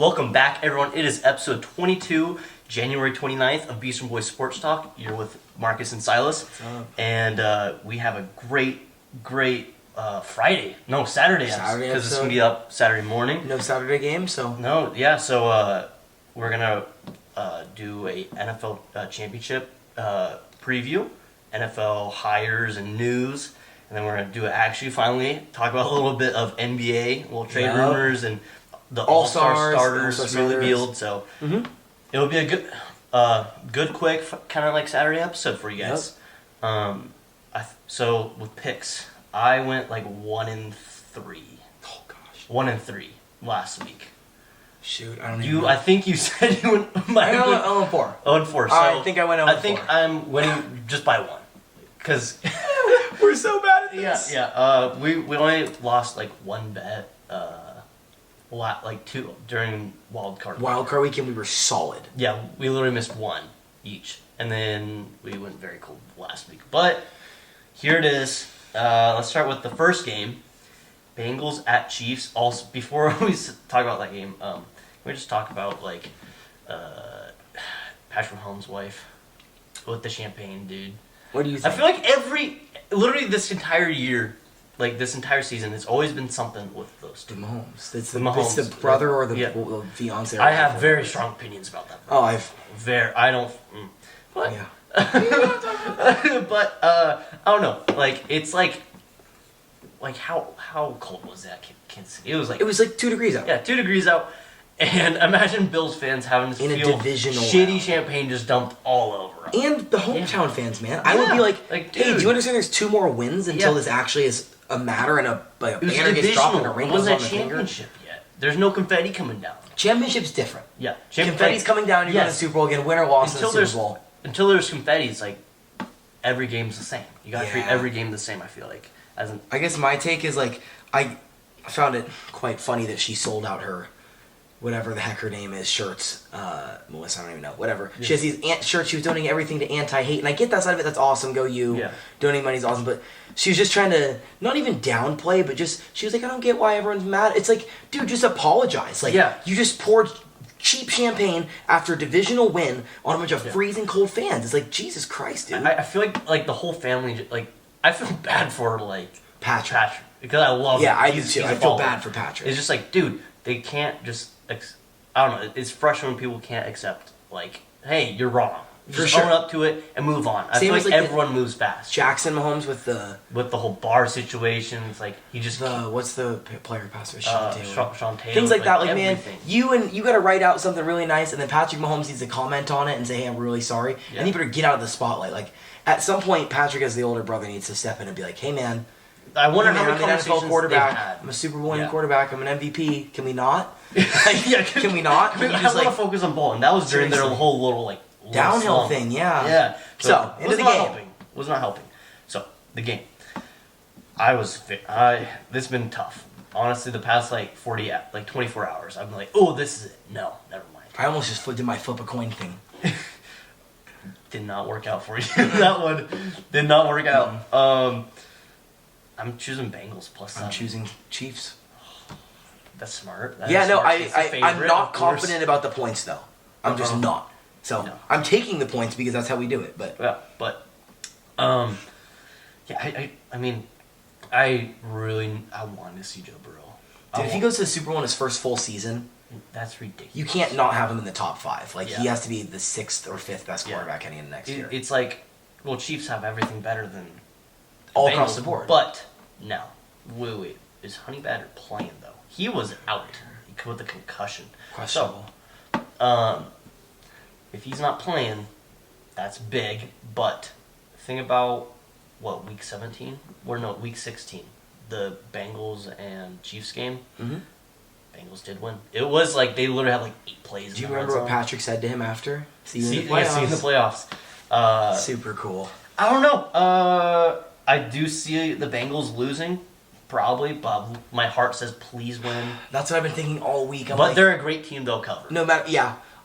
Welcome back, everyone. It is episode 22, January 29th of Beastern Boys Sports Talk. You're with Marcus and Silas. What's up? And we have a great Saturday episode. Because it's going to be up Saturday morning. No Saturday game, so... No, yeah, so we're going to do a NFL championship preview, NFL hires and news. And then we're going to finally talk about a little bit of NBA, little trade rumors, and the All-Star starters revealed. So it'll be a good, quick, kind of like Saturday episode for you guys. Yep. So with picks, I went like 1-3. Oh gosh, 1-3 last week. Shoot, I don't even know. I think you said you went. I went 0-4. 0-4. So I think I went 0-4. I think I'm winning just by one, because we're so bad at this. Yeah. We only lost like one bet. Two during wild card weekend. We were solid. Yeah, we literally missed one each, and then we went very cold last week. But here it is. Let's start with the first game, Bengals at Chiefs. Also, before we talk about that game, can we just talk about Patrick Mahomes' wife with the champagne, dude? What do you think? I feel like literally this entire year, like this entire season, it's always been something with those two. Mahomes. It's the Mahomes. It's the brother or the fiance. I have very strong opinions about that. Oh, I don't. But, yeah. But I don't know. Like it's like how cold was that, Kansas City? It was like 2 degrees out. Yeah, 2 degrees out. And imagine Bills fans having to feel shitty champagne just dumped all over them. And the hometown fans, man. I would be like, hey, do you understand there's 2 more wins until this actually is a matter and a banner gets dropped and a ring goes on the finger? It wasn't a championship yet. There's no confetti coming down. Championship's different. Yeah. Confetti's coming down, you're going to the Super Bowl again, win or loss in the Super Bowl. Until there's confetti, it's like every game's the same. You got to treat every game the same, I feel like. I guess my take is like, I found it quite funny that she sold out her whatever the heck her name is, shirts, Melissa, I don't even know, whatever. Yeah. She has these shirts, she was donating everything to anti-hate, and I get that side of it, that's awesome, go you. Yeah. Donating money is awesome, but she was just trying to, not even downplay, but just, she was like, I don't get why everyone's mad. It's like, dude, just apologize. Like, you just poured cheap champagne after a divisional win on a bunch of freezing cold fans. It's like, Jesus Christ, dude. I feel like the whole family, I feel bad for, Patrick. Because I love him. Yeah, I do too. I feel bad for Patrick. It's just like, dude, they can't just... I don't know. It's frustrating when people can't accept, hey, you're wrong. Just own up to it and move on. I feel like everyone moves fast. Jackson Mahomes with the whole bar situation. It's like he just what's the player passer? Sean Taylor. Things like that. Like, man, you got to write out something really nice, and then Patrick Mahomes needs to comment on it and say, hey, I'm really sorry. Yeah. And you better get out of the spotlight. Like, at some point, Patrick, as the older brother, needs to step in and be like, hey, man. I wonder how many I'm an NFL quarterback. I'm a Super Bowl winning quarterback. I'm an MVP. Can we not? Can we not? I want to focus on ball, and that was during their whole little downhill thing. Yeah. Yeah. So into the game. Was not helping. So the game. This has been tough. Honestly, the past 24 hours, I'm like, oh, this is it. No, never mind. I almost just did my flip a coin thing. Did not work out for you. That one did not work out. I'm choosing Bengals plus 7. I'm choosing Chiefs. That's smart. I'm not confident about the points though. I'm just not. So I'm taking the points because that's how we do it. But I mean, I want to see Joe Burrow. Dude, if he goes to the Super Bowl in his first full season, that's ridiculous. You can't not have him in the top 5. He has to be the 6th or 5th best quarterback heading into next year. It's like, Chiefs have everything better than all across the board. But now, wait, is Honey Badger playing though? He was out with a concussion. Questionable. So, if he's not playing, that's big. But think about week 17? Week 16. The Bengals and Chiefs game. Mm-hmm. Bengals did win. It was they literally had 8 plays. Do you remember what Patrick said to him after? See you in the playoffs. Super cool. I don't know. I do see the Bengals losing. Probably, but my heart says please win. That's what I've been thinking all week. But they're a great team, they'll cover.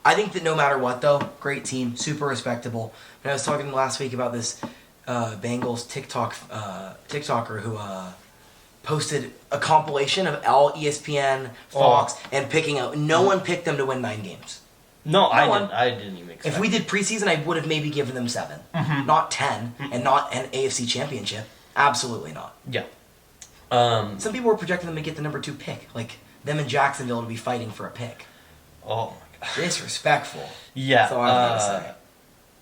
I think that no matter what, though, great team, super respectable. And I was talking last week about this Bengals TikToker who posted a compilation of all ESPN, Fox, and picking out. No one picked them to win 9 games. No, I didn't even expect If we did preseason, I would have maybe given them 7. Not 10, and not an AFC championship. Absolutely not. Yeah. Some people were projecting them to get the number 2 pick. Like, them and Jacksonville to be fighting for a pick. Oh, my God. Disrespectful. Yeah. That's all I'm going to say.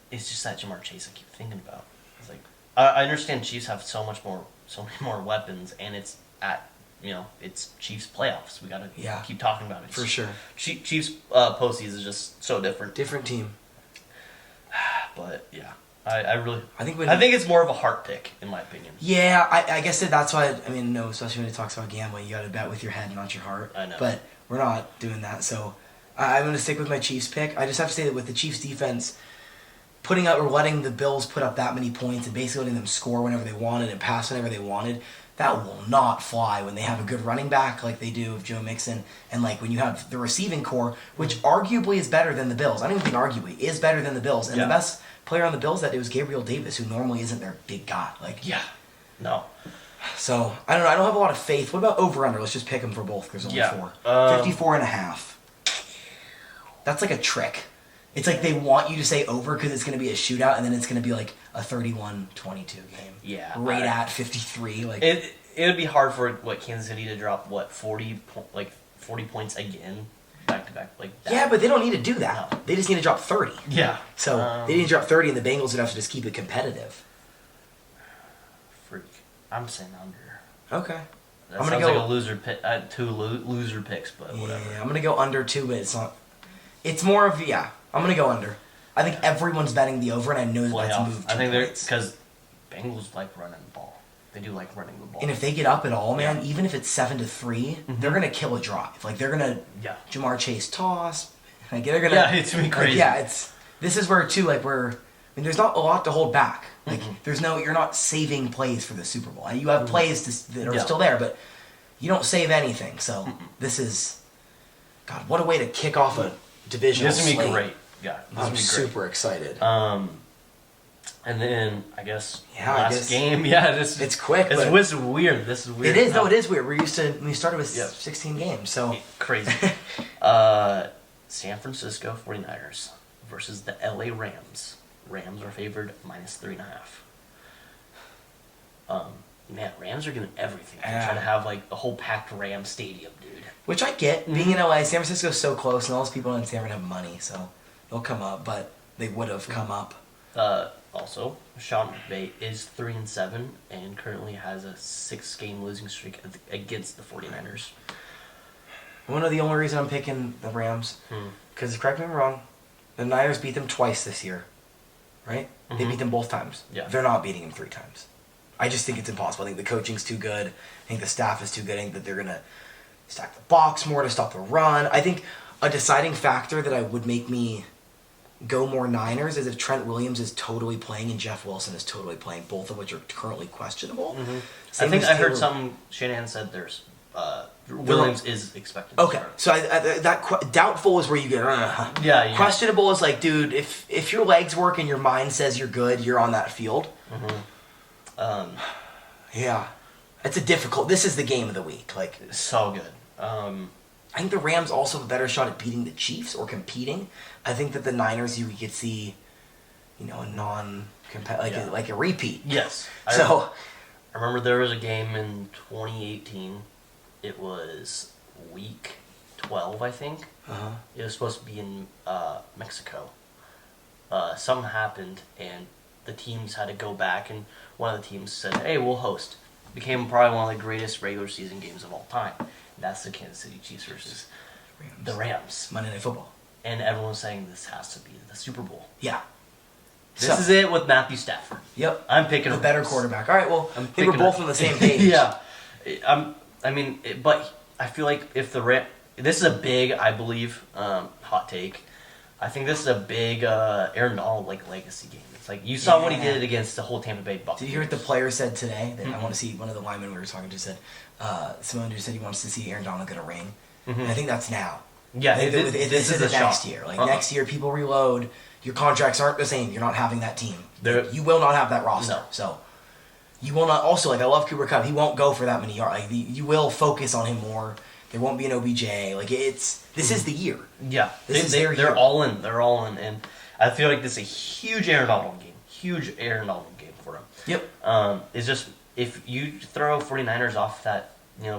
It's just that Jamar Chase I keep thinking about. It's like, I understand Chiefs have so many more weapons, and it's at, it's Chiefs playoffs. We got to keep talking about it. For sure. Chiefs postseason is just so different. Different team. But, yeah. I think it's more of a heart pick, in my opinion. Yeah, I guess that's why, no, especially when it talks about gambling, you got to bet with your head, not your heart. I know. But we're not doing that, so I'm going to stick with my Chiefs pick. I just have to say that with the Chiefs defense putting out or letting the Bills put up that many points and basically letting them score whenever they wanted and pass whenever they wanted, that will not fly when they have a good running back like they do with Joe Mixon, and like when you have the receiving core, which arguably is better than the Bills. I don't even think arguably is better than the Bills. And the best player on the Bills that day was Gabriel Davis, who normally isn't their big guy. No. So, I don't know. I don't have a lot of faith. What about over-under? Let's just pick them for both because there's only 4. 54 and a half. That's like a trick. It's like they want you to say over because it's going to be a shootout, and then it's going to be like a 31-22 game. Yeah. Right at 53. Like it would be hard for Kansas City to drop 40 points again back to back like that. Yeah, but they don't need to do that. No. They just need to drop 30. Yeah. So they need to drop 30, and the Bengals would have to just keep it competitive. Freak. I'm saying under. Okay. That sounds like a loser pick. Two loser picks, but whatever. Yeah, I'm gonna go under 2, but it's not. It's more of I'm gonna go under. I think everyone's betting the over, and I know that's moved. I think they're because Bengals like running the ball. They do like running the ball. And if they get up at all, man, even if it's 7-3, they're gonna kill a drive. Like they're gonna Jamar Chase toss. Like they're gonna. Yeah, it's gonna be crazy. This is where too there's not a lot to hold back. Like you're not saving plays for the Super Bowl. You have plays that are still there, but you don't save anything. So this is, God, what a way to kick off a divisional slate. This is gonna be great. Yeah, I'm super excited. And then I guess last game. Yeah, it's quick. It's weird. This is weird. It is. No, it is weird. We started with 16 games. So crazy. San Francisco 49ers versus the LA Rams. Rams are favored -3.5. Man, Rams are doing everything. They're trying to have a whole packed Rams stadium, dude. Which I get. Being in LA, San Francisco's so close, and all those people in San Fran have money, so they'll come up. But they would have come up. Also, Sean McVay is 3-7 and currently has a 6-game losing streak against the 49ers. You want to know the only reason I'm picking the Rams? Because, correct me if I'm wrong, the Niners beat them twice this year, right? They beat them both times. Yeah. They're not beating them 3 times. I just think it's impossible. I think the coaching's too good. I think the staff is too good. I think that they're going to stack the box more to stop the run. I think a deciding factor that would make me go more Niners is if Trent Williams is totally playing and Jeff Wilson is totally playing, both of which are currently questionable. I think I heard Shanahan said there's Williams is expected to start. So that doubtful is where you get yeah. Questionable is like, dude, if your legs work and your mind says you're good, you're on that field. Yeah, it's this is the game of the week. So good. I think the Rams also have a better shot at beating the Chiefs or competing. I think that the Niners, you could see, a like a repeat. Yes. I remember there was a game in 2018. It was week 12, I think. It was supposed to be in Mexico. Something happened, and the teams had to go back, and one of the teams said, hey, we'll host. It became probably one of the greatest regular season games of all time. That's the Kansas City Chiefs versus the Rams. Monday Night Football. And everyone's saying this has to be the Super Bowl. Yeah. This is it with Matthew Stafford. Yep. I'm picking a better quarterback. All right, well, I think we're both on the same page. Yeah. But I feel like if this is a big, I believe, hot take. I think this is a big Aaron Donald legacy game. It's like you saw what he did against the whole Tampa Bay Buccaneers. Did you hear what the player said today? That I want to see. One of the linemen we were talking to said, Simone just said he wants to see Aaron Donald get a ring. And I think that's now. Yeah, this is next year. Next year, people reload. Your contracts aren't the same. You're not having that team. You will not have that roster. No. So you will not. Also, like I love Cooper Kupp. He won't go for that many yards. Like you will focus on him more. There won't be an OBJ. Like this is the year. Yeah, they're year. all in. They're all in, and I feel like this is a huge Aaron Donald game. Huge Aaron Donald game for him. Yep. It's just if you throw 49ers off that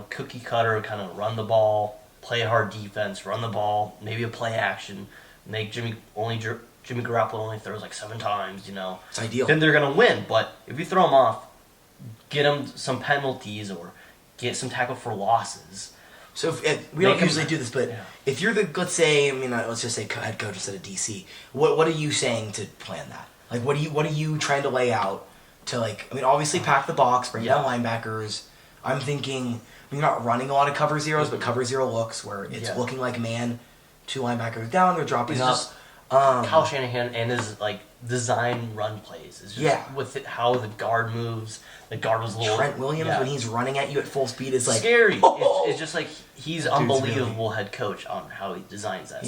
cookie cutter kind of run the ball, play hard defense, run the ball, maybe a play action, make Jimmy Garoppolo only throws like 7 times. It's ideal. Then they're gonna win. But if you throw them off, get them some penalties or get some tackle for losses. So we don't usually do this, but if you're let's say, let's just say head coach instead of DC, what are you saying to plan that? Like, what are you trying to lay out to obviously pack the box, bring down linebackers. I'm thinking you're not running a lot of cover zeros, but cover zero looks where it's looking like man, 2 linebackers down, they're dropping up. Kyle Shanahan and his design run plays is just with how the guard moves. The guard was a little Trent Williams when he's running at you at full speed is like scary. It's just like he's unbelievable head coach on how he designs that.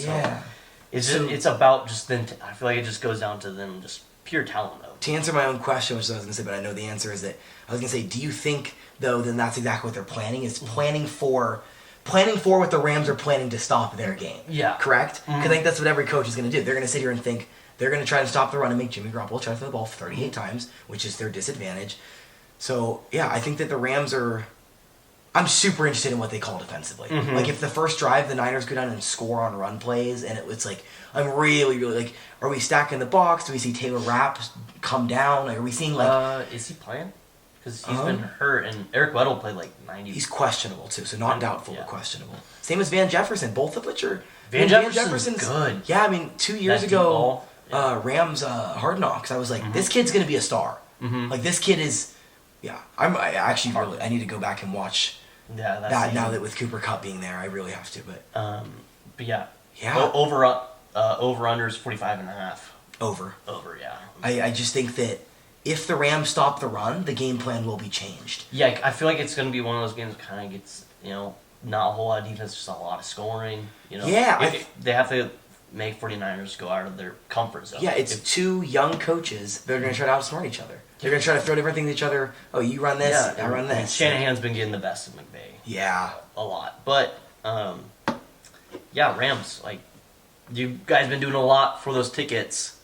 So it's about just then. I feel like it just goes down to them just pure talent though. To answer my own question, which I was going to say, but I know the answer is that I was going to say, do you think though then that's exactly what they're planning is planning for what the Rams are planning to stop their game. Yeah. Correct? Because I think that's what every coach is going to do. They're going to sit here and think they're going to try to stop the run and make Jimmy Garoppolo try to throw the ball 38 times, which is their disadvantage. So, yeah, I think that the Rams are... I'm super interested in what they call defensively. Like, if the first drive, the Niners go down and score on run plays, and it's like, I'm really, really, like, are we stacking the box? Do we see Taylor Rapp come down? Like, are we seeing, like... Is he playing? Because he's been hurt, and Eric Weddle played, 90... He's questionable, too, so not doubtful, but questionable. Same as Van Jefferson, both of which are... Van Jefferson's good. Yeah, 2 years ago, Rams Hard Knocks, I was like, this kid's going to be a star. Like, this kid is... Yeah, I need to go back and watch that now that with Cooper Kupp being there. I really have to, but yeah. Over-under is 45.5. Over, yeah. I just think that if the Rams stop the run, the game plan will be changed. Yeah, I feel like it's going to be one of those games that kind of gets, not a whole lot of defense, just a lot of scoring. Yeah. They have to make 49ers go out of their comfort zone. Yeah, it's 2 young coaches that are going to try to outsmart each other. They're going to try to throw different things at each other. Oh, you run this, I run this. Shanahan's been getting the best of McVay. Yeah. A lot. But, Rams, you guys been doing a lot for those tickets.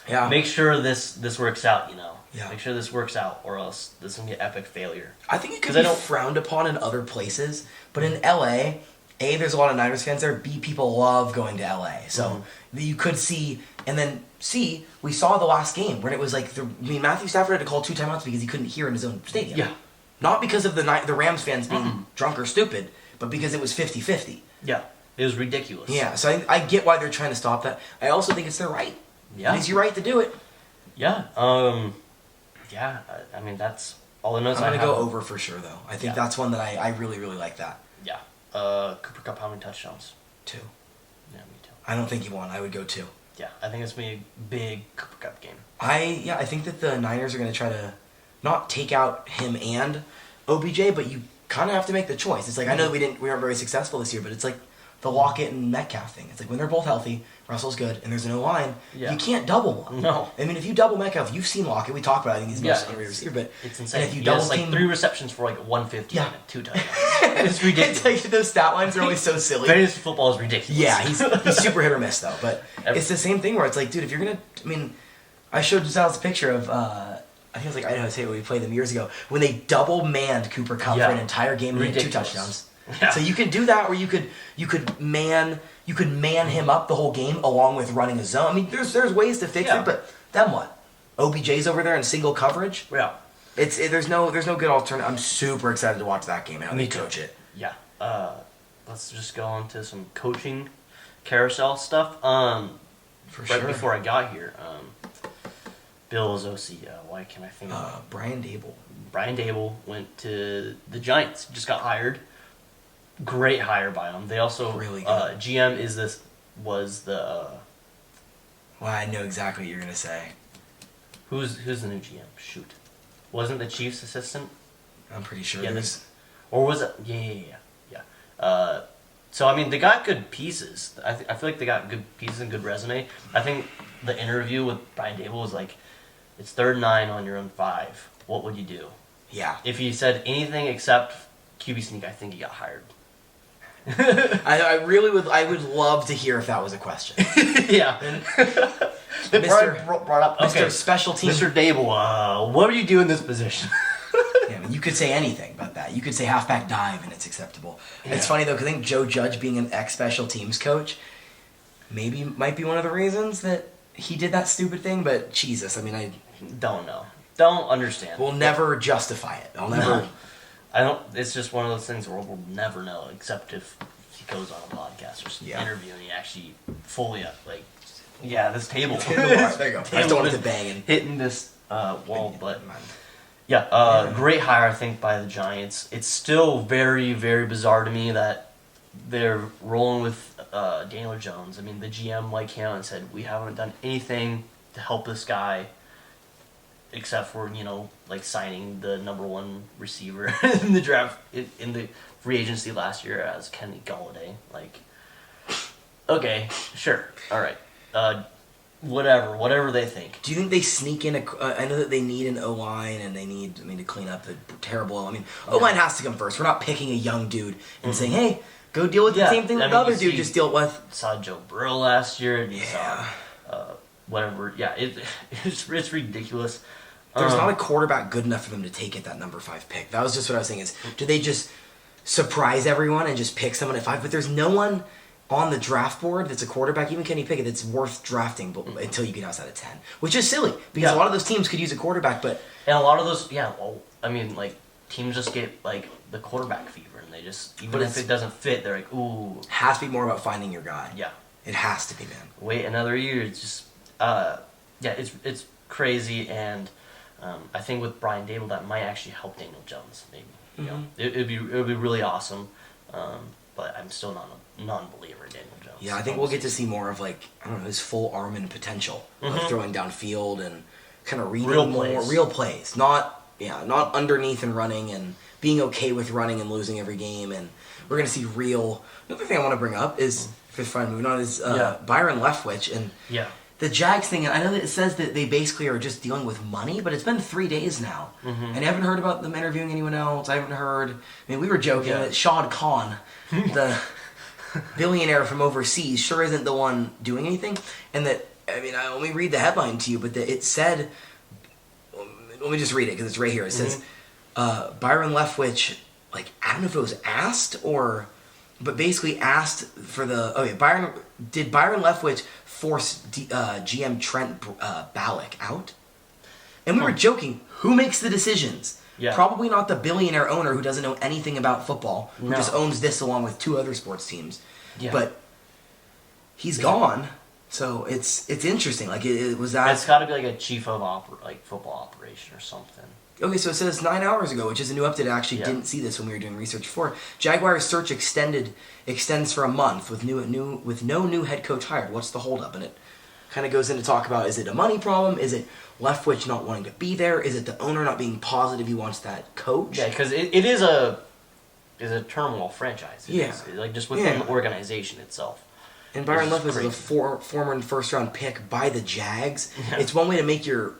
Yeah. Make sure this works out, Yeah. Make sure this works out, or else this is going to be an epic failure. I think it could be frowned upon in other places, but in LA, A, there's a lot of Niners fans there, B, people love going to LA. So you could see, and then C, we saw the last game when it was like, Matthew Stafford had to call 2 timeouts because he couldn't hear in his own stadium. Yeah. Not because of the Rams fans being drunk or stupid, but because it was 50-50. Yeah. It was ridiculous. Yeah, so I get why they're trying to stop that. I also think it's their right. Yeah. It's your right to do it. Yeah. That's all the notes I have. I'm going to go over for sure, though. I think that's one that I really, really like that. Yeah. Cooper Kupp, how many touchdowns? 2. Yeah, me too. I don't think he won. I would go 2. Yeah, I think it's going to be a big Cooper Kupp game. I think that the Niners are going to try to not take out him and OBJ, but you kind of have to make the choice. It's like, I know we weren't very successful this year, but it's like the Lockett and Metcalf thing. It's like when they're both healthy, Russell's good, and there's no line, you can't double one. No. I mean, if you double Metcalf, you've seen Lockett. We talked about it. I think he's the most underrated receiver, but it's insane. And if you he double has team, 3 receptions for 150 and 2 touchdowns. It's ridiculous. It's like those stat lines are always so silly. Fantasy football is ridiculous. Yeah, he's super hit or miss though. But it's the same thing where it's like, dude, if you're gonna, I showed Giselle's a picture of. I think it was like Idaho State when we played them years ago when they double manned Cooper Kupp for an entire game and he had 2 touchdowns. Yeah. So you could do that, or you could man him up the whole game along with running a zone. I mean, there's ways to fix it, but then what? OBJ's over there in single coverage. Yeah, there's no good alternative. I'm super excited to watch that game and how they coach it. Yeah. Let's just go on to some coaching carousel stuff. Before I got here, Bill's OC. Why can't I think of it? Brian Dable. Brian Dable went to the Giants. Just got hired. Great hire by them. They also really good. GM was the. Well, I know exactly what you're gonna say. Who's the new GM? Shoot, wasn't the Chiefs assistant? I'm pretty sure. Yeah, or was it? Yeah. So they got good pieces. I feel like they got good pieces and good resume. I think the interview with Brian Dable was like, it's 3rd and 9 on your own 5. what would you do? Yeah. If he said anything except QB sneak, I think he got hired. I really would. I would love to hear if that was a question. Yeah. They Mr. brought up, okay, Mr. Special Team. Mr. Dable, what do you do in this position? Yeah, I mean, you could say anything about that. You could say halfback dive and it's acceptable. Yeah. It's funny though, because I think Joe Judge being an ex-special teams coach might be one of the reasons that he did that stupid thing. But Jesus, I mean, I Don't know. Don't understand. will never justify it. I'll never. No. I don't. It's just one of those things where we'll never know, except if he goes on a podcast or some interview and he actually fully this table. There you go. I don't want to bang and hitting this wall, but great hire I think by the Giants. It's still very, very bizarre to me that they're rolling with Daniel Jones. I mean, the GM came out and said we haven't done anything to help this guy. Except for, signing the number one receiver in the draft, in the free agency last year as Kenny Galladay. Okay, sure, all right. Whatever they think. Do you think they sneak in I know that they need an O-line and they need, to clean up the terrible... O-line has to come first. We're not picking a young dude and saying, hey, go deal with the same thing the other dude just dealt with. Saw Joe Burrow last year, and you saw whatever. Yeah, it's ridiculous. There's not a quarterback good enough for them to take it, that number 5 pick. That was just what I was saying is, do they just surprise everyone and just pick someone at 5? But there's no one on the draft board that's a quarterback, even Kenny Pickett, that's worth drafting until you get outside of 10. Which is silly, because a lot of those teams could use a quarterback, but... And a lot of those, teams just get, the quarterback fever, and they just, even if it doesn't fit, they're like, ooh. It has to be more about finding your guy. Yeah. It has to be, man. Wait another year, it's just, it's crazy, and... I think with Brian Dable, that might actually help Daniel Jones. Maybe it'd be really awesome, but I'm still not a non-believer in Daniel Jones. Yeah, I think we'll get to see more of his full arm and potential of throwing downfield and kind of reading real plays, not underneath and running and being okay with running and losing every game. And we're gonna see real. Another thing I want to bring up is, if it's fine moving on, is Byron Leftwich and. Yeah. The Jags thing, I know that it says that they basically are just dealing with money, but it's been 3 days now. And I haven't heard about them interviewing anyone else. I haven't heard... we were joking that Shad Khan, the billionaire from overseas, sure isn't the one doing anything. And that, I only read the headline to you, but that it said... Let me just read it, because it's right here. It says, Byron Leftwich, I don't know if it was asked or... But basically asked for the... Did Byron Leftwich force GM Trent Balak out? And we were joking, who makes the decisions? Yeah. Probably not the billionaire owner who doesn't know anything about football, who just owns this along with 2 other sports teams. Yeah. But he's gone, so it's interesting. It was that... It's got to be a chief of football operation or something. Okay, so it says 9 hours ago, which is a new update. I actually didn't see this when we were doing research before. Jaguars search extends for a month with no new head coach hired. What's the holdup? And it kind of goes in to talk about, is it a money problem? Is it Leftwich not wanting to be there? Is it the owner not being positive he wants that coach? Yeah, because it is a turmoil franchise. It is, just within the organization itself. And Byron Leftwich is a former first-round pick by the Jags. Yeah. It's one way to make your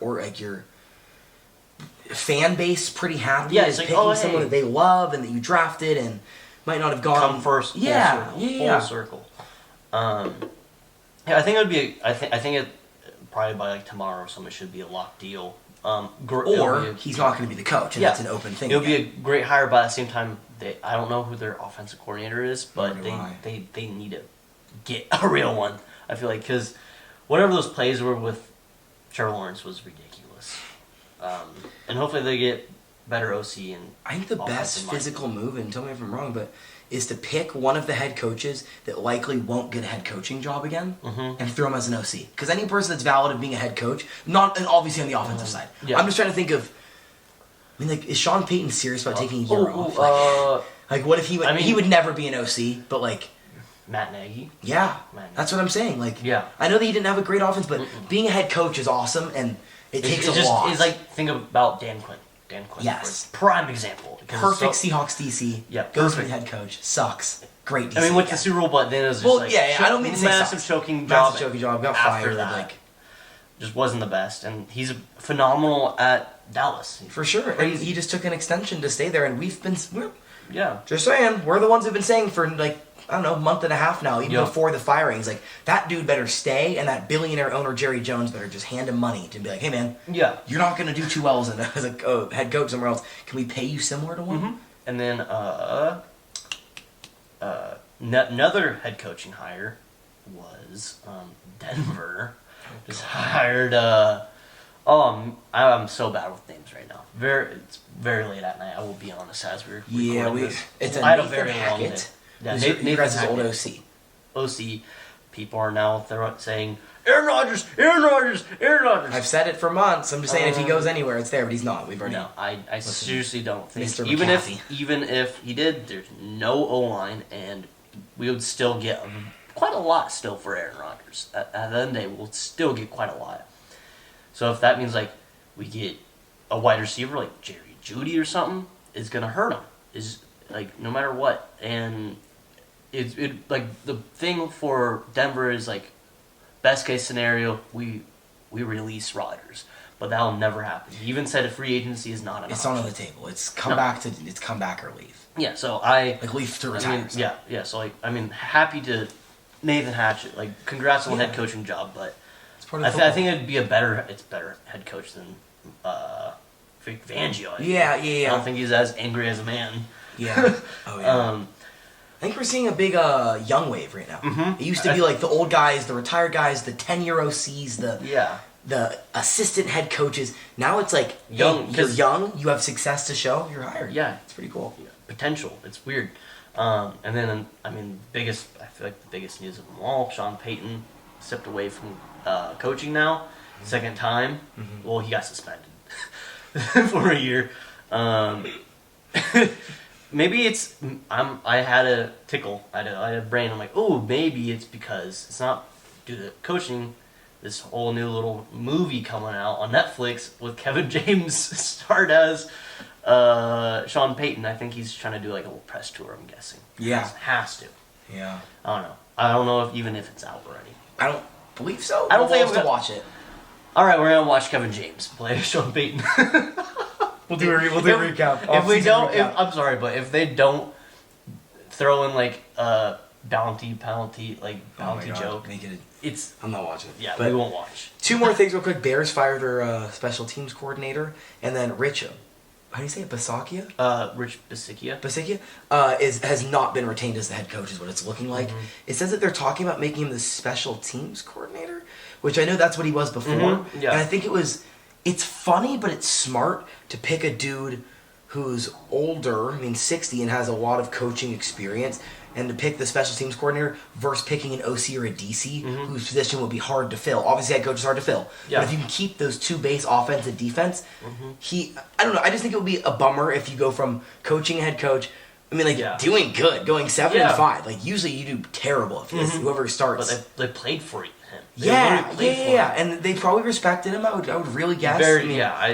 fan base pretty happy. Yeah, it's picking someone that they love and that you drafted and might not have gone come first. Full circle. I think it would be. I think it probably by tomorrow or something should be a locked deal. Or he's not going to be the coach, and that's an open thing. It would be a great hire, but at the same time, I don't know who their offensive coordinator is, but they need to get a real one. I feel because whatever those plays were with Trevor Lawrence was ridiculous. And hopefully they get better OC and I think the best physical move, and tell me if I'm wrong, but is to pick one of the head coaches that likely won't get a head coaching job again and throw him as an OC. Because any person that's valid of being a head coach, not and obviously on the offensive side. Yeah. I'm just trying to think of. Is Sean Payton serious about taking a year off? What if he would? He would never be an OC, but Matt Nagy. Yeah, that's what I'm saying. I know that he didn't have a great offense, but being a head coach is awesome, and it takes a lot. It's think about Dan Quinn. Yes. Prime example. Perfect Seahawks DC. Yeah, goes for the head coach. Sucks. Great DC. Went to the Super Bowl, but then it was just I don't mean to say massive choking job. Got fired. Just wasn't the best. And he's phenomenal at Dallas. For sure. And he just took an extension to stay there, and Yeah. just saying, we're the ones who've been saying for like, I don't know, a month and a half now, even before the firings, like, that dude better stay, and that billionaire owner Jerry Jones better just hand him money to be like, hey man, you're not going to do too well as a head coach somewhere else. Can we pay you similar to one? Mm-hmm. And then another head coaching hire was Denver. Just hired. I'm so bad with names right now. It's very late at night. I will be honest as we're recording this. I had a very long day. Yeah, Nathan Hackett. Old OC. OC. People are now saying Aaron Rodgers, Aaron Rodgers, Aaron Rodgers. I've said it for months. I'm just saying if he goes anywhere, it's there, but he's not. We've already. No, I seriously don't think. Mr. Even if he did, there's no O-line, and we would still get quite a lot still for Aaron Rodgers. At the end of the day, we'll still get quite a lot. So if that means like we get a wide receiver like Jerry Jeudy or something, it's gonna hurt him. Is like no matter what, and it like the thing for Denver is like best case scenario we release Rodgers, but that'll never happen. He even said a free agency is not an It's option. not on the table. It's come back or leave. Yeah, so leave to retire. Yeah. So like happy to Nathan Hatchett. Like congrats on the head coaching job, but I think it'd be better head coach than Fangio. I don't think he's as angry as a man. Yeah. Oh yeah. I think we're seeing a big young wave right now. Mm-hmm. It used to be like the old guys, the retired guys, the 10-year OCs, the assistant head coaches. Now it's like young. You're young, you have success to show, you're hired. Yeah, it's pretty cool. Yeah. Potential. It's weird. And then I feel like the biggest news of them all, Sean Payton stepped away from coaching now, second time. Mm-hmm. Well, he got suspended for a year. Maybe it's I had a tickle. I had a brain. I'm like, oh, maybe it's because it's not due to coaching. This whole new little movie coming out on Netflix with Kevin James starred as Sean Payton. I think he's trying to do like a little press tour. I'm guessing. Yeah, has to. Yeah. I don't know if it's out already. I don't believe so. I don't think I'm to watch it. All right, we're gonna watch Kevin James play Sean Payton. We'll do a recap. If we don't, I'm sorry, but if they don't throw in like a bounty joke, I'm not watching. Yeah, but we won't watch. Two more things real quick. Bears fire their special teams coordinator, and then Rich, how do you say it? Bisaccia? Rich Bisaccia. Bisaccia has not been retained as the head coach is what it's looking like. Mm-hmm. It says that they're talking about making him the special teams coordinator, which I know that's what he was before. Mm-hmm. Yeah. And I think it's funny, but it's smart to pick a dude who's older, 60, and has a lot of coaching experience, and to pick the special teams coordinator versus picking an OC or a DC mm-hmm. whose position would be hard to fill. Obviously, head coach is hard to fill. Yeah. But if you can keep those two base, offense and defense, mm-hmm. I don't know. I just think it would be a bummer if you go from coaching head coach, doing good, going 7-5. Like, usually you do terrible if mm-hmm. whoever starts. But they played for him. Yeah. And they probably respected him. I would really guess.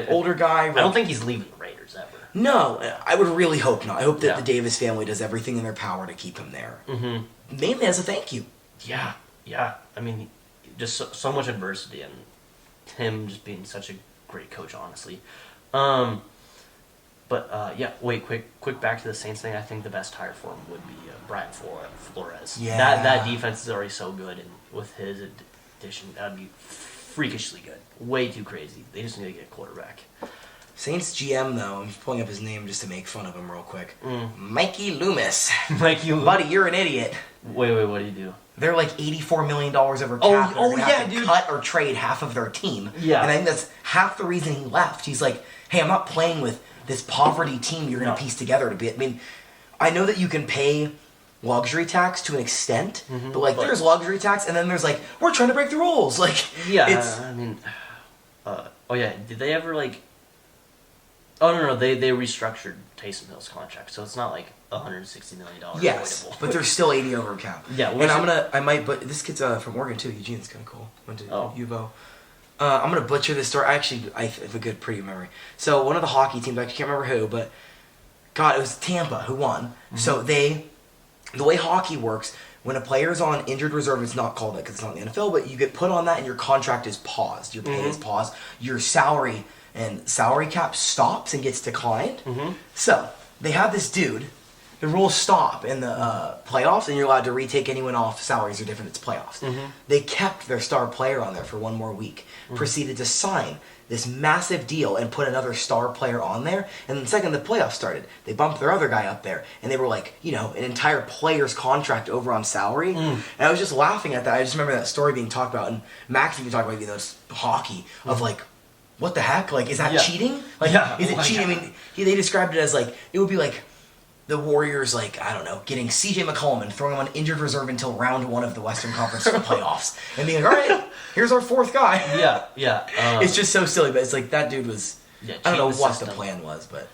Older guy. I don't think he's leaving the Raiders ever. No, I would really hope not. I hope that the Davis family does everything in their power to keep him there. Mm-hmm. Mainly as a thank you. Yeah. Just so much adversity and him just being such a great coach, honestly. Quick back to the Saints thing. I think the best hire for him would be Brian Flores. Yeah. That defense is already so good, and with his addition, that'd be freakishly good. Way too crazy. They just need to get a quarterback. Saints GM, though, I'm pulling up his name just to make fun of him real quick. Mikey Loomis. Buddy, you're an idiot. Wait, what do you do? They're like $84 million over cap. Dude. Cut or trade half of their team. Yeah. And I think that's half the reason he left. He's like, hey, I'm not playing with this poverty team you're going to piece together to be. I know that you can pay luxury tax to an extent, mm-hmm. but there's luxury tax, and then there's we're trying to break the rules. Did they ever Oh no! They restructured Taysom Hill's contract, so it's not $160 million. Yes, avoidable. but there's still 80 over cap. Yeah, but this kid's from Oregon too. Eugene's kind of cool. Went to UVO. I'm gonna butcher this story. I have a pretty memory. So one of the hockey teams, I can't remember who, but God, it was Tampa who won. Mm-hmm. So the way hockey works, when a player's on injured reserve, it's not called that because it's not in the NFL, but you get put on that and your contract is paused. Your pay is paused. Your salary and salary cap stops and gets declined. Mm-hmm. So they have this dude. The rules stop in the playoffs, and you're allowed to retake anyone off. Salaries are different. It's playoffs. Mm-hmm. They kept their star player on there for one more week. Proceeded to sign this massive deal and put another star player on there. And then the second the playoffs started, they bumped their other guy up there. And they were like, an entire player's contract over on salary. And I was just laughing at that. I just remember that story being talked about. And Max even talked about, it's hockey, of like, what the heck? Like, is that cheating? Like, is it cheating? I mean, they described it as like, it would be like the Warriors, like, I don't know, getting CJ McCollum and throwing him on injured reserve until round 1 of the Western Conference playoffs. And being like, all right, here's our 4th guy. Yeah. It's just so silly, but it's like that dude was, I don't know what the plan was, but.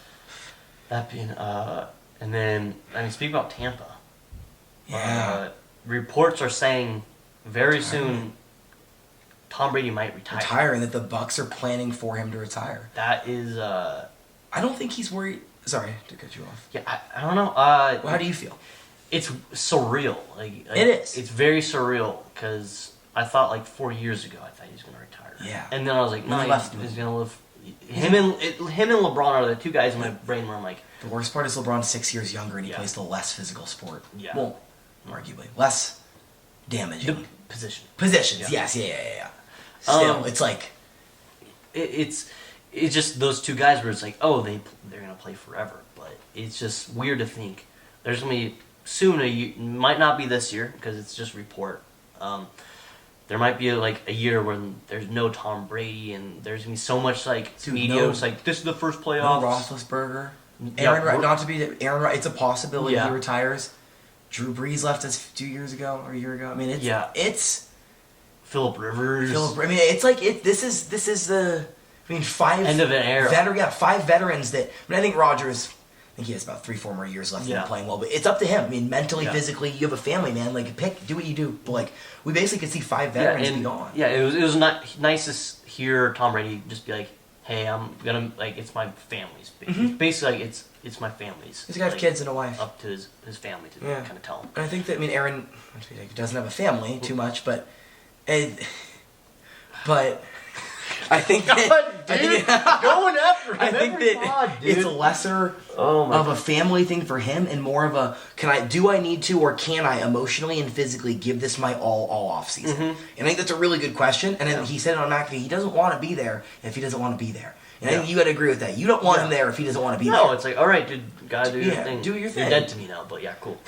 That being, and then, speak about Tampa. Yeah. Reports are saying very soon Tom Brady might retire. And that the Bucks are planning for him to retire. That is, I don't think he's worried. Sorry to cut you off. Yeah, I don't know. Well, how do you feel? It's surreal. Like it is. It's very surreal because I thought like 4 years ago I thought he was going to retire. Yeah. And then I was like, no, he's going to live. Him and LeBron are the two guys in my brain where I'm like. The worst part is LeBron's 6 years younger and he plays the less physical sport. Yeah. Well, arguably less damaging. The Positions. Yeah. Yes. Yeah. Still, it's like. It's just those two guys where it's like, oh, they're going to play forever. But it's just weird to think. There's going to be soon, might not be this year because it's just report. There might be like a year when there's no Tom Brady and there's going to be so much like media. It's like, this is the first playoffs. No Roethlisberger. Aaron Rodgers, it's a possibility he retires. Drew Brees left us 2 years ago or a year ago. I mean, it's Phillip Rivers. It's like this is the. 5 end of an era. 5 veterans that. I think Rodgers. I think he has about 3-4 more years left in playing well, but it's up to him. I mean, mentally, physically, you have a family, man. Like, do what you do. But like, we basically could see 5 veterans be gone. Yeah, it was not nice to hear Tom Brady just be like, "Hey, I'm gonna it's my family's." Basically, like it's my family's. He's got kids and a wife. Up to his family to kind of tell him. And I think that Aaron doesn't have a family too much, but I think that going after him. I think that it's lesser of a family thing for him and more of a do I need to or can I emotionally and physically give this my all off season? And I think that's a really good question. And then he said on McAfee he doesn't want to be there if he doesn't want to be there. And I think you got to agree with that. You don't want him there if he doesn't want to be there. No, it's like, all right, dude, gotta do your thing. Do your thing. You're dead to me now, but yeah, cool.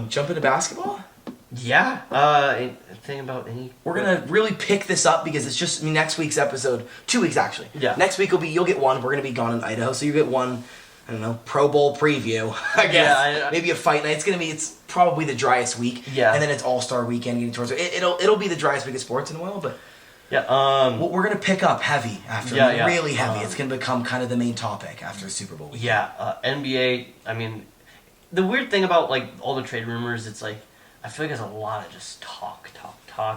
Jump into basketball? Yeah. Thing about any. We're gonna really pick this up because it's just next week's episode. 2 weeks actually. Yeah. Next week you'll get one. We're gonna be gone in Idaho, so you get one. I don't know, Pro Bowl preview. I guess maybe a fight night. It's probably the driest week. Yeah. And then it's All-Star weekend getting towards it. It'll be the driest week of sports in a while, but. Yeah. We're gonna pick up heavy after really heavy. It's gonna become kind of the main topic after Super Bowl weekend. Yeah. NBA. I mean, the weird thing about like all the trade rumors, it's like I feel like there's a lot of just talk,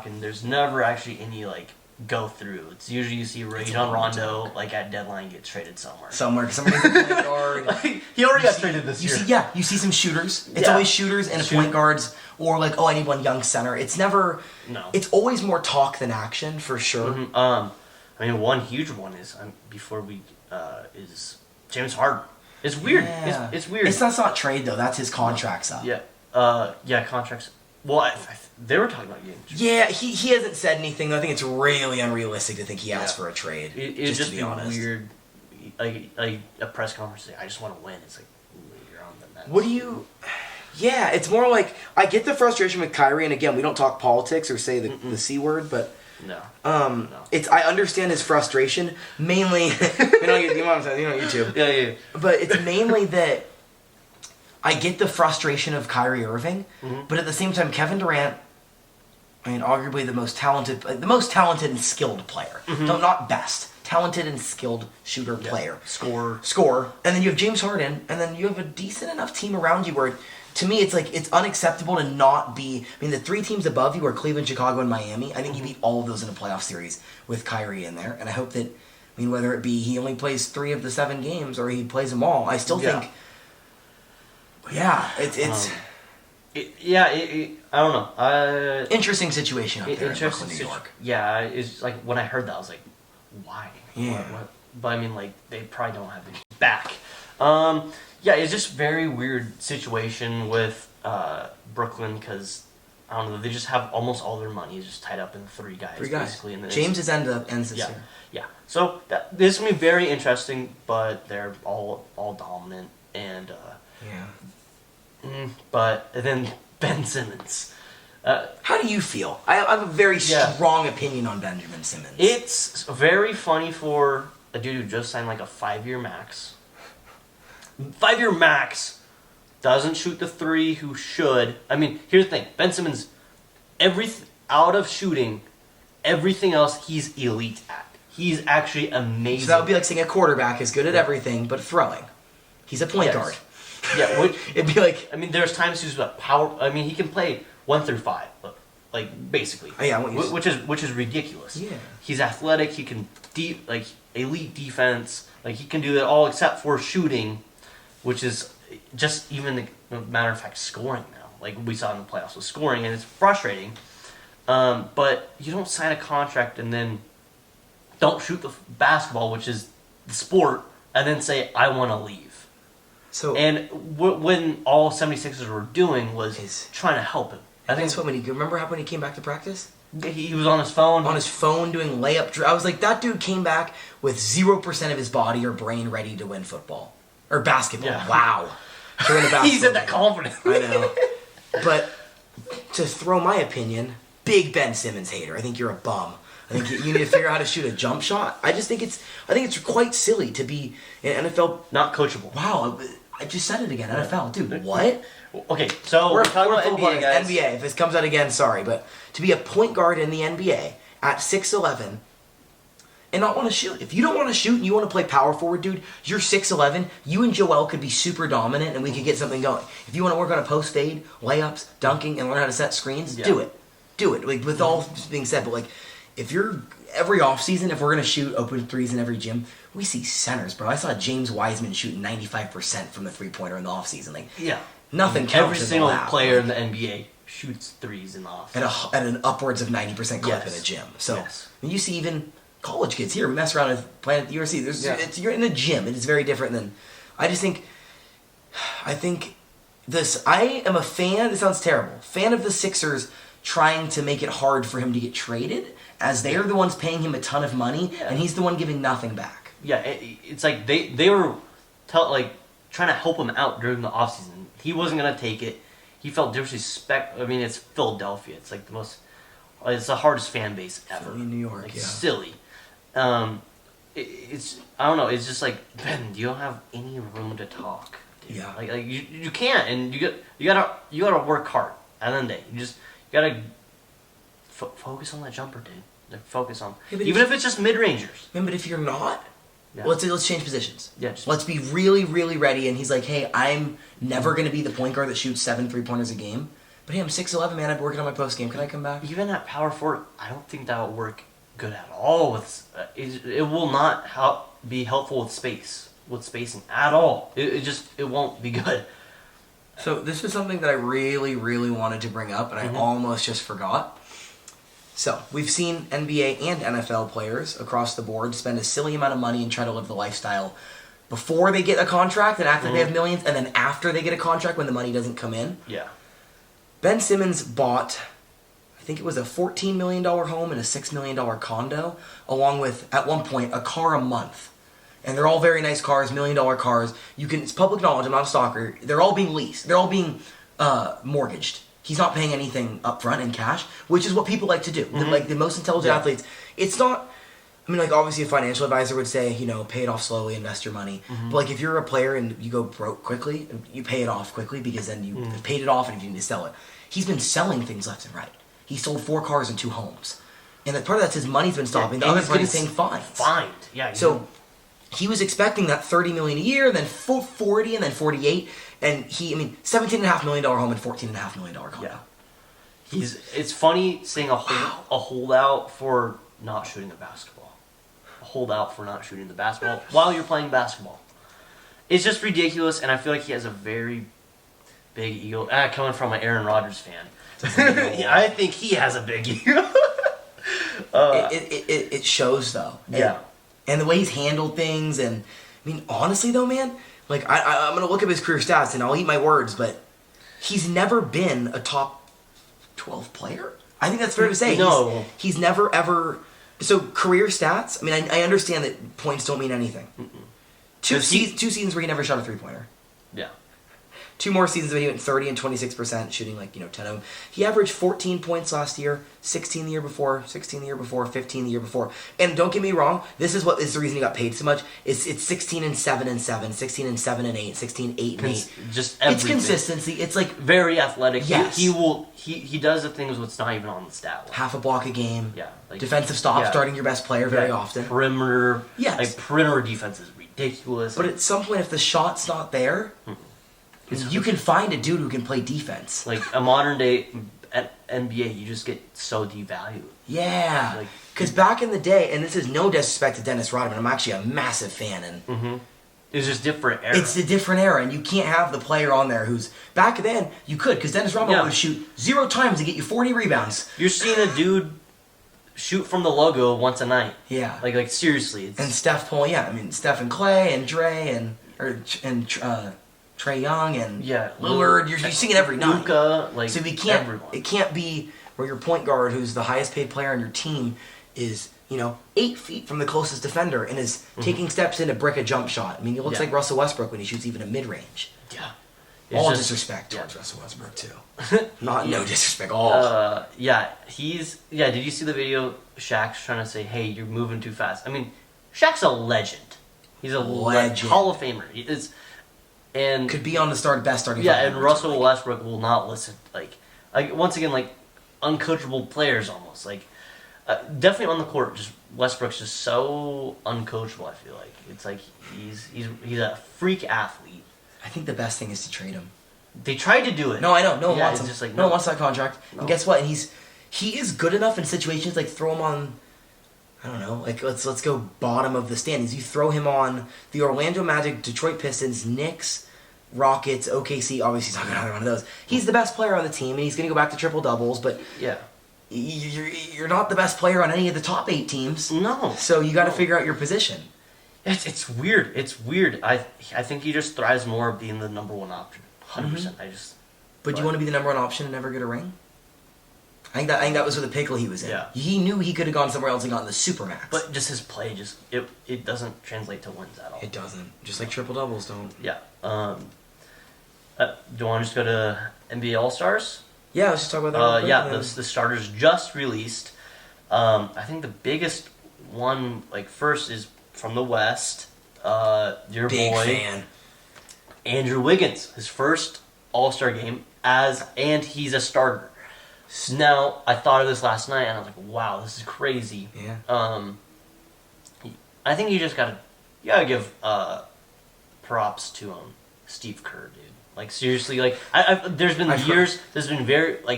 and there's never actually any like go through. It's usually you see Rajon Rondo like at deadline gets traded somewhere. Somebody's a point guard. He already got traded this year. You see some shooters. It's always shooters and point guards, or like I need one young center. It's never. No. It's always more talk than action for sure. One huge one is before we is James Harden. It's weird. Yeah. It's weird. That's not trade though. That's his contract's up. Yeah. Contracts. Well, they were talking about getting. Yeah, he hasn't said anything. I think it's really unrealistic to think he asked for a trade. It just to be honest. Weird. Like a press conference. I just want to win. It's like you're on the Nets. What do you? Yeah, it's more like I get the frustration with Kyrie, and again, we don't talk politics or say the C word, but no. It's I understand his frustration mainly. you know YouTube. Yeah. But it's mainly that. I get the frustration of Kyrie Irving, but at the same time, Kevin Durant, arguably the most talented and skilled player. No, not best. Talented and skilled shooter player. Scorer. And then you have James Harden, and then you have a decent enough team around you where, to me, it's like it's unacceptable to not be... the 3 teams above you are Cleveland, Chicago, and Miami. I think you beat all of those in a playoff series with Kyrie in there. And I hope that, whether it be he only plays 3 of the 7 games or he plays them all, I still think... Yeah, I don't know. Interesting situation up there in Brooklyn, New York. Yeah, it's like when I heard that, I was like, why? Yeah. What? But I mean, like they probably don't have it back. Yeah, it's just very weird situation with Brooklyn because I don't know. They just have almost all their money is just tied up in three guys. Basically. And then James has ends this year. Yeah. So this is gonna be very interesting, but they're all dominant and. But then Ben Simmons. How do you feel? I have a very strong opinion on Benjamin Simmons. It's very funny for a dude who just signed like a 5-year max. 5-year max doesn't shoot the three who should. I mean, here's the thing. Ben Simmons, out of shooting, everything else he's elite at. He's actually amazing. So that would be like saying a quarterback is good at everything but throwing. He's a point guard. Yeah, it'd be like. I mean, there's times he's got power. I mean, he can play 1 through 5, like basically. Oh, yeah, which is ridiculous. Yeah. He's athletic. He can elite defense. Like he can do it all except for shooting, which is just even a matter of fact scoring now. Like we saw in the playoffs with scoring, and it's frustrating. But you don't sign a contract and then don't shoot the basketball, which is the sport, and then say I want to leave. And when all 76ers were doing was trying to help him. I think that's what remember when he came back to practice? He was on his phone. On his phone doing layup. I was like, that dude came back with 0% of his body or brain ready to win football. Or basketball. Yeah. Wow. He said that confidently. I know. But to throw my opinion, big Ben Simmons hater. I think you're a bum. I think you need to figure out how to shoot a jump shot. I think it's quite silly to be an NFL not coachable. Wow, I just said it again. NFL, dude. What? Okay, so we're talking about NBA, guys. NBA. If this comes out again, sorry, but to be a point guard in the NBA at 6'11" and not want to shoot. If you don't want to shoot and you want to play power forward, dude, you're 6'11". You and Joel could be super dominant and we could get something going. If you want to work on a post fade, layups, dunking, and learn how to set screens, do it. Do it. Like with all being said, but like if you're every offseason, if we're gonna shoot open threes in every gym, we see centers, bro. I saw James Wiseman shooting 95% from the 3-pointer in the offseason. Like nothing. Every single player in the NBA shoots threes in the offseason at an upwards of 90% clip in a gym. So you see even college kids here. We mess around with playing at the USC. You're in a gym. It is very different than. I think this. I am a fan. This sounds terrible. Fan of the Sixers trying to make it hard for him to get traded, as they are the ones paying him a ton of money, and he's the one giving nothing back. Yeah, it's like they were trying to help him out during the offseason. He wasn't gonna take it. He felt disrespect. I mean, it's Philadelphia. It's like it's the hardest fan base ever. In New York, silly. It's I don't know. It's just like, Ben, you don't have any room to talk. Dude. Yeah. Like you can't, and you gotta work hard. At the end of the day, you gotta focus on that jumper, dude. Like focus on even if it's just mid rangers. But if you're not, let's change positions. Yeah. Let's be really, really ready. And he's like, hey, I'm never gonna be the point guard that shoots 7 3-pointers a game. But hey, I'm 6'11", man. I'm working on my post game. Can I come back? Even at power forward, I don't think that will work good at all. It will not be helpful with spacing at all. It won't be good. So this is something that I really, really wanted to bring up, and I almost just forgot. So we've seen NBA and NFL players across the board spend a silly amount of money and try to live the lifestyle before they get a contract and after they have millions, and then after they get a contract when the money doesn't come in. Yeah. Ben Simmons bought, I think it was a $14 million home and a $6 million condo, along with, at one point, a car a month. And they're all very nice cars, $1 million cars. It's public knowledge, I'm not a stalker. They're all being leased. They're all being mortgaged. He's not paying anything up front in cash, which is what people like to do. Like the most intelligent athletes. It's not, I mean, like obviously a financial advisor would say, pay it off slowly, invest your money. But like if you're a player and you go broke quickly, you pay it off quickly because then you paid it off and you need to sell it. He's been selling things left and right. He sold 4 cars and 2 homes. And part of that's his money's been stopping. The other part is paying fines. Fined. Yeah. So he was expecting that $30 million a year, then 40, and then 48. And $17.5 million home and $14.5 million condo. Yeah. It's funny seeing a holdout for not shooting the basketball. A holdout for not shooting the basketball while you're playing basketball. It's just ridiculous, and I feel like he has a very big ego. Coming from an Aaron Rodgers fan, I think he has a big ego. It shows though. Yeah. And the way he's handled things, and I mean, honestly though, man, like I'm gonna look up his career stats and I'll eat my words, but he's never been a top 12 player. I think that's fair to say. No, he's never ever. So career stats. I mean, I understand that points don't mean anything. Two seasons where he never shot a 3-pointer. Yeah. 2 more seasons where he went 30 and 26%, shooting 10 of them. He averaged 14 points last year, 16 the year before, 16 the year before, 15 the year before. And don't get me wrong, this is the reason he got paid so much. It's 16 and 7 and 7, 16 and 7 and 8, 16, 8 and 8. Just everything. It's consistency. It's like very athletic. Yes. He does the things what's not even on the stat line. half a block a game. Yeah. Like, defensive stop, starting your best player very often. Perimeter. Yes. Like perimeter defense is ridiculous. But at some point, if the shot's not there, you can find a dude who can play defense. Like a modern day NBA, you just get so devalued. Yeah. Because back in the day, and this is no disrespect to Dennis Rodman, I'm actually a massive fan, and it's just different era. It's a different era, and you can't have the player on there who's back then you could, because Dennis Rodman would shoot 0 times to get you 40 rebounds. You're seeing a dude shoot from the logo once a night. Yeah. Like seriously. And Steph pulling, Steph and Clay and Dre and Trae Young and Lillard. You're seeing it every night. Luka, so we can't. everyone. It can't be where your point guard, who's the highest paid player on your team, is 8 feet from the closest defender and is taking steps in to brick a jump shot. I mean, he looks like Russell Westbrook when he shoots even a mid range. Yeah. All disrespect towards Russell Westbrook too. No disrespect. All. Did you see the video? Shaq's trying to say, "Hey, you're moving too fast." I mean, Shaq's a legend. He's a legend, Hall of Famer. He is, and could be on the best starting. Yeah, and Russell Westbrook will not listen. Like once again, uncoachable players almost. Definitely on the court, just Westbrook's just so uncoachable. I feel like it's like he's a freak athlete. I think the best thing is to trade him. They tried to do it. No, I know. No one wants him. Just no one wants that contract. No. And guess what? And he is good enough in situations like throw him on. I don't know. Let's go bottom of the standings. You throw him on the Orlando Magic, Detroit Pistons, Knicks, Rockets, OKC. Obviously, he's not going to have one of those. He's the best player on the team, and he's going to go back to triple doubles. But you're not the best player on any of the top 8 teams. No. So you got to figure out your position. It's weird. It's weird. I think he just thrives more being the number 1 option. 100%. But do you want to be the number 1 option and never get a ring? I think that was with the pickle he was in. Yeah. He knew he could have gone somewhere else and gotten the supermax. But just his play, it doesn't translate to wins at all. It doesn't. Just like triple doubles don't. Yeah. Do you want to just go to NBA All Stars? Yeah, let's just talk about that. The starters just released. I think the biggest one, first, is from the West. Your Big boy, fan. Andrew Wiggins, his first All-Star game and he's a starter. Now, I thought of this last night, and I was like, wow, this is crazy. Yeah. I think you gotta give props to Steve Kerr, dude. Seriously, there's been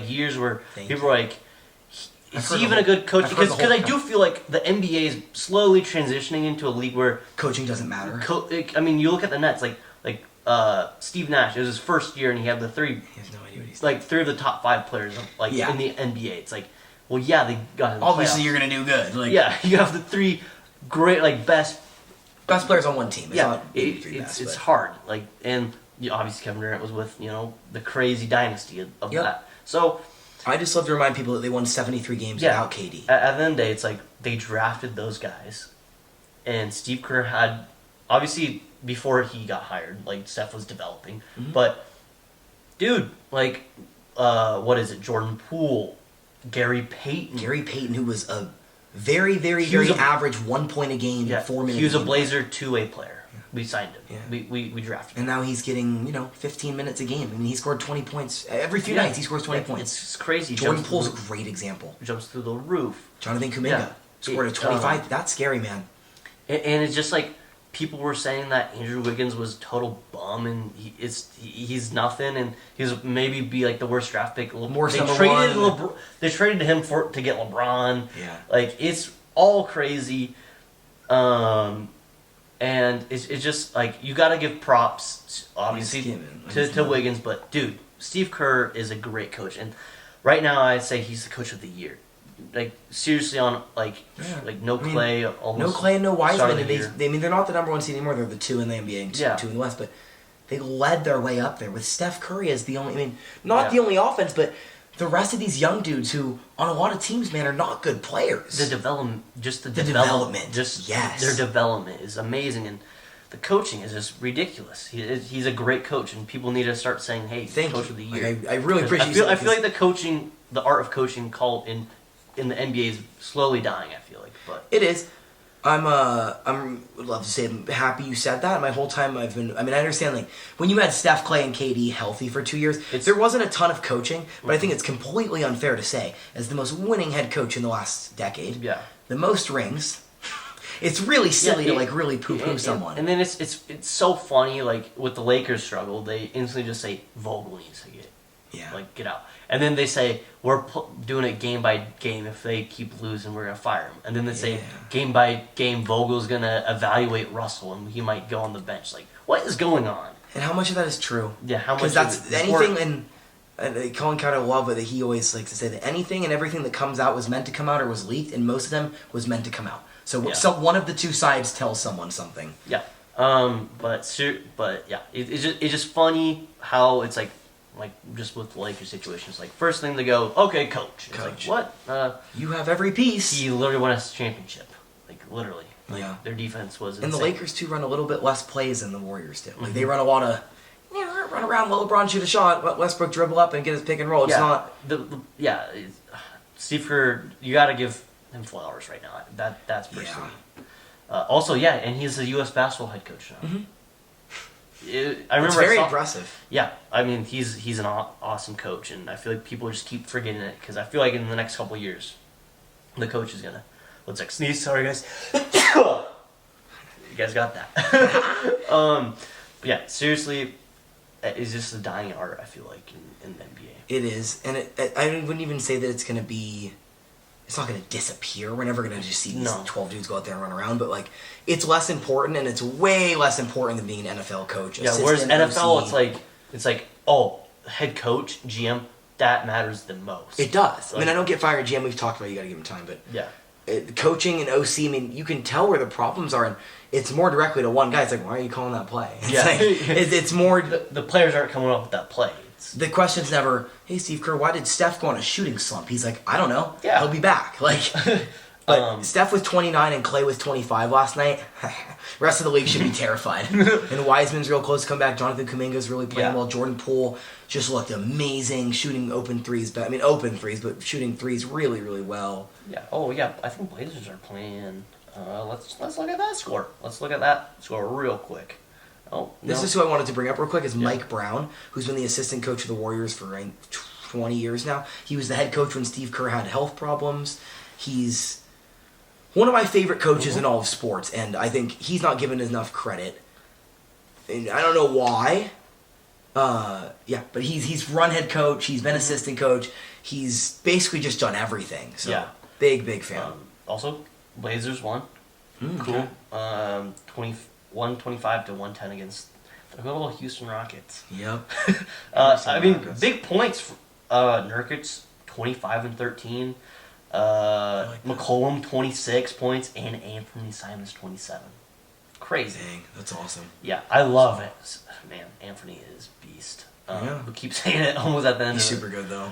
years where people are is he even a good coach? Because I do feel like the NBA is slowly transitioning into a league where coaching doesn't matter. You look at the Nets, Steve Nash. It was his first year, and he had the 3. He has no idea what he's doing. 3 of the top 5 players, in the NBA. It's they got in the obviously playoffs. You're gonna do good. You have the 3 great, best players on one team. It's hard. And obviously Kevin Durant was with the crazy dynasty of that. So I just love to remind people that they won 73 games without KD. At the end of the day, it's they drafted those guys, and Steve Kerr had obviously before he got hired, Steph was developing, but dude, what is it? Jordan Poole, Gary Payton, who was a very, very, very average 1 point a game, 4 minutes. He was a Blazer 2-way player. Yeah. We signed him. Yeah. We drafted him. And now he's getting 15 minutes a game. I mean, he scored 20 points every few nights. He scores 20 points. It's crazy. Jordan Poole's a great example. Jumps through the roof. Jonathan Kuminga scored a 25. That's scary, man. And it's just people were saying that Andrew Wiggins was total bum and he's nothing and he's maybe be the worst draft pick. They traded him to get LeBron. Yeah. It's all crazy. And it's just you got to give props obviously to Wiggins, but dude, Steve Kerr is a great coach, and right now I'd say he's the coach of the year. Like seriously, on like no Clay, almost no Clay and no Wiseman, and the they're not the number one seed anymore. They're the 2 in the NBA and two in the West, but they led their way up there with Steph Curry as the only. I mean, not the only offense, but the rest of these young dudes who, on a lot of teams, man, are not good players. The development, yes, their development is amazing, and the coaching is just ridiculous. He's a great coach, and people need to start saying, "Hey, Coach of the Year." Like, I really appreciate. I feel like the art of coaching, called in the NBA is slowly dying. I feel like, but it is. I'm would love to say I'm happy you said that. My whole time I understand, like, when you had Steph, Clay, and KD healthy for 2 years, there wasn't a ton of coaching, but I think it's completely unfair to say, as the most winning head coach in the last decade, the most rings, it's really silly to like really poo-poo someone. And then it's so funny, like with the Lakers struggle, they instantly just say Vogel needs to get out. And then they say, we're doing it game by game. If they keep losing, we're going to fire him. And then they say, game by game, Vogel's going to evaluate Russell, and he might go on the bench. Like, what is going on? And how much of that is true? Yeah, how much? Because that's anything, and Colin kind of love it, that he always likes to say that anything and everything that comes out was meant to come out or was leaked, and most of them was meant to come out. So one of the two sides tells someone something. Yeah. But yeah, it's just funny how it's like just with the Lakers situations, like first thing they go, okay, coach. It's like, what? You have every piece. He literally won a championship, like literally. Like, their defense was insane. And the Lakers too run a little bit less plays than the Warriors do. Like they run a lot of, run around, let LeBron shoot a shot, let Westbrook dribble up and get his pick and roll. It's not Steve Kerr, you got to give him flowers right now. That's pretty sweet. Also, and he's a U.S. basketball head coach now. Mm-hmm. I remember it's very impressive. Yeah, I mean he's an awesome coach, and I feel like people just keep forgetting it because I feel like in the next couple of years, the coach is gonna sneeze. Sorry guys, you guys got that. But yeah, seriously, it's just a dying art. I feel like in the NBA. It is, and I wouldn't even say that it's gonna be. It's not going to disappear. We're never going to just see these 12 dudes go out there and run around. But, like, it's less important, and it's way less important than being an NFL coach. Yeah, whereas NFL, it's like, oh, head coach, GM, that matters the most. It does. Like, I don't get fired GM. We've talked about you got to give him time. But coaching and OC, you can tell where the problems are, and it's more directly to one guy. It's like, why are you calling that play? It's more... The players aren't coming up with that play. The question's never, hey, Steve Kerr, why did Steph go on a shooting slump? He's like, I don't know. Yeah. He'll be back. Like, but Steph with 29 and Clay with 25 last night. Rest of the league should be terrified. And Wiseman's real close to come back. Jonathan Kuminga's really playing well. Jordan Poole just looked amazing, shooting open threes. But but shooting threes really, really well. Yeah. Oh, yeah. I think Blazers are playing. Let's look at that score. Let's look at that score real quick. This is who I wanted to bring up real quick is Mike Brown, who's been the assistant coach of the Warriors for 20 years now. He was the head coach when Steve Kerr had health problems. He's one of my favorite coaches in all of sports, and I think he's not given enough credit. And I don't know why. But he's run head coach. He's been assistant coach. He's basically just done everything. So big fan. Also, Blazers won. Cool. Okay. 125 to 110 against the good old Houston Rockets. Yep. Big points. Nurkic 25 and 13. McCollum 26 points and Anthony Simons 27. Crazy. Dang, that's awesome. Yeah, I love it. Man, Anthony is beast. We keep saying it almost at the end. He's super good though.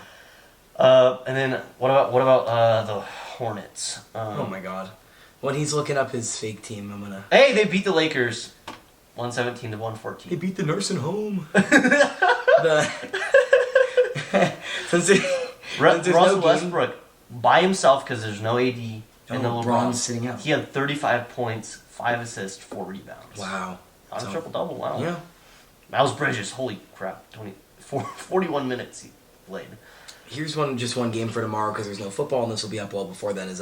And then what about the Hornets? Oh my God. When he's looking up his fake team, I'm gonna. Hey, they beat the Lakers, 117 to 114. They beat the nursing home. Russell Westbrook by himself because there's no AD and no LeBron sitting out. He had 35 points, 5 assists, 4 rebounds. Wow. On a triple double. Wow. Yeah. Miles Bridges, holy crap, 41 minutes he played. Here's one game for tomorrow because there's no football and this will be up well before then. Is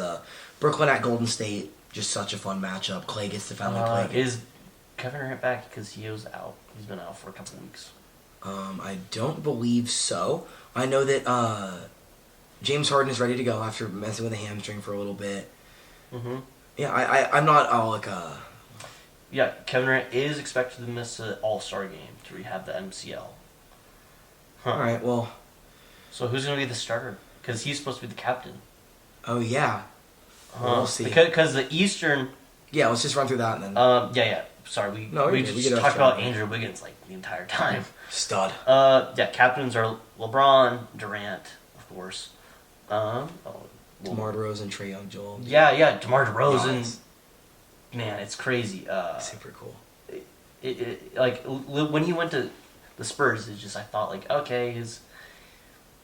Brooklyn at Golden State. Just such a fun matchup. Clay gets to finally play. Is Kevin Durant back? Because he was out. He's been out for a couple weeks. I don't believe so. I know that James Harden is ready to go after messing with a hamstring for a little bit. Mm-hmm. Yeah, I'm not Yeah, Kevin Durant is expected to miss an All-Star game to rehab the MCL. All right, well. So who's going to be the starter? Because he's supposed to be the captain. Oh, yeah. We'll see. Because the Eastern... Yeah, let's just run through that and then... Yeah. Sorry, we just talked about Andrew Wiggins like the entire time. Stud. Yeah, captains are LeBron, Durant, of course. DeMar DeRozan, Trae Young, Joel. Yeah, DeMar DeRozan. Nice. Man, it's crazy. Super cool. When he went to the Spurs, it's just I thought like okay,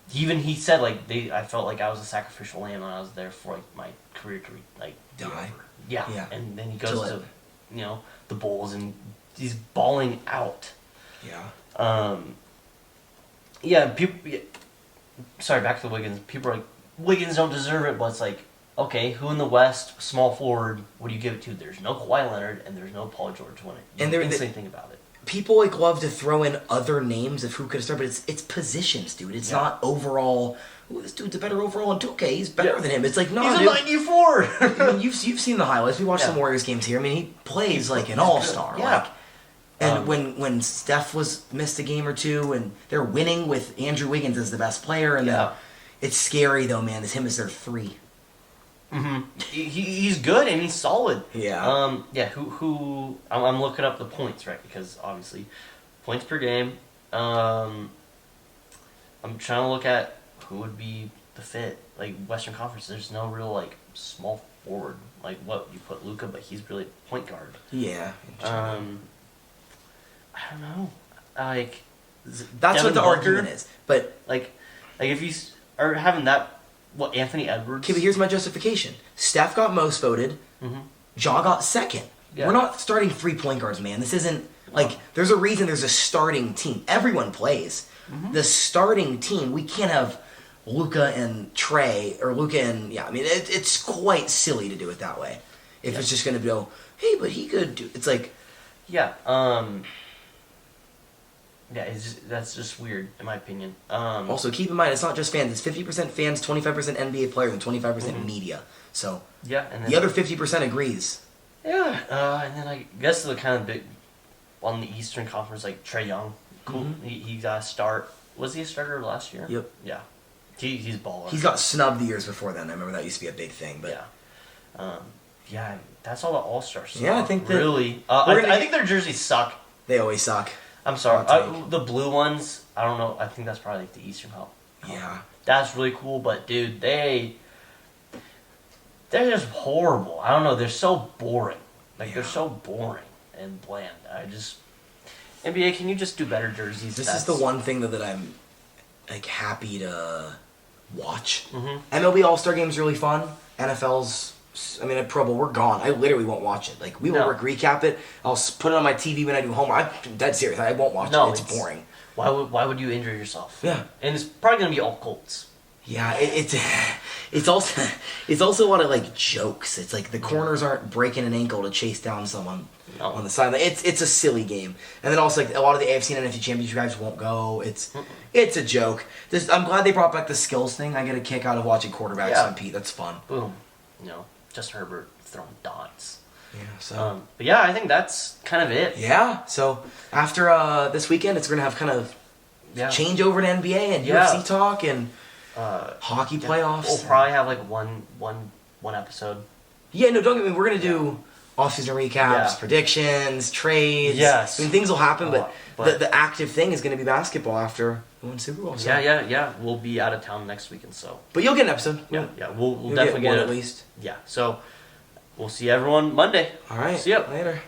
he said like I felt like I was a sacrificial lamb when I was there for like my career to like die. Yeah, and then he goes to the Bulls and he's balling out. Yeah. People. Sorry, back to Wiggins. People are like Wiggins don't deserve it, but it's like okay, who in the West, small forward, what do you give it to? There's no Kawhi Leonard and there's no Paul George winning. And there didn't think about it. People like love to throw in other names of who could have started, but it's positions, dude. It's not overall. Ooh, this dude's a better overall in 2K. He's better than him. It's like no, he's dude. a 94. I mean, you've seen the highlights. We watched some Warriors games here. I mean, he plays like an all-star. Yeah. Like, and when Steph missed a game or two, and they're winning with Andrew Wiggins as the best player, and then it's scary though, man. Him as their 3. Mm-hmm. He's good and he's solid. Yeah. Who? I'm looking up the points, right? Because obviously, points per game. I'm trying to look at who would be the fit. Like Western Conference, there's no real like small forward. Like what you put Luka, but he's really point guard. Yeah. I don't know. Like that's Devin what the Booker, argument is. But like if you are having that. What, Anthony Edwards? Okay, but here's my justification. Steph got most voted. Mm-hmm. Ja got second. Yeah. We're not starting 3 point guards, man. This isn't... Like, there's a reason there's a starting team. Everyone plays. Mm-hmm. The starting team, we can't have Luka and Trey, or Luka and... Yeah, I mean, it's quite silly to do it that way. If it's just going to go, hey, but he could do... It's like... Yeah, that's just weird, in my opinion. Also, keep in mind, it's not just fans. It's 50% fans, 25% NBA players, and 25% media. So, and then the other 50% agrees. Yeah, and then I guess the kind of big on the Eastern Conference, like Trae Young. Cool. Mm-hmm. He got a start. Was he a starter last year? Yep. Yeah. He's baller. He's got snubbed the years before then. I remember that used to be a big thing. But yeah, that's all the All-Stars. Yeah, I think that... Really. I think their jerseys suck. They always suck. I'm sorry. The blue ones, I don't know. I think that's probably like the Eastern Cup. Yeah. That's really cool, but dude, they're just horrible. I don't know. They're so boring. They're so boring and bland. NBA, can you just do better jerseys? This is the one thing that I'm like happy to watch. Mm-hmm. MLB All-Star Game's really fun. NFL's... I mean, at Pro Bowl, we're gone. I literally won't watch it. Like, we will recap it. I'll put it on my TV when I do homework. I'm dead serious. I won't watch it. It's boring. Why would you injure yourself? Yeah. And it's probably going to be all Colts. Yeah, it's also a lot of, like, jokes. It's like the corners aren't breaking an ankle to chase down someone on the sideline. It's a silly game. And then also, like, a lot of the AFC and NFC Championship guys won't go. It's a joke. I'm glad they brought back the skills thing. I get a kick out of watching quarterbacks compete. That's fun. Boom. Justin Herbert throwing dots. Yeah, so... but yeah, I think that's kind of it. Yeah, so after this weekend, it's going to have kind of change over to NBA and UFC talk and hockey playoffs. We'll probably have like one episode. Yeah, no, don't get me... We're going to do off-season recaps, predictions, trades. Yes. I mean, things will happen, but the active thing is going to be basketball after we win Super Bowl. So. Yeah. We'll be out of town next weekend, so... But you'll get an episode. Yeah, we'll definitely get one at least. Yeah, so we'll see everyone Monday. All right. See ya. Later.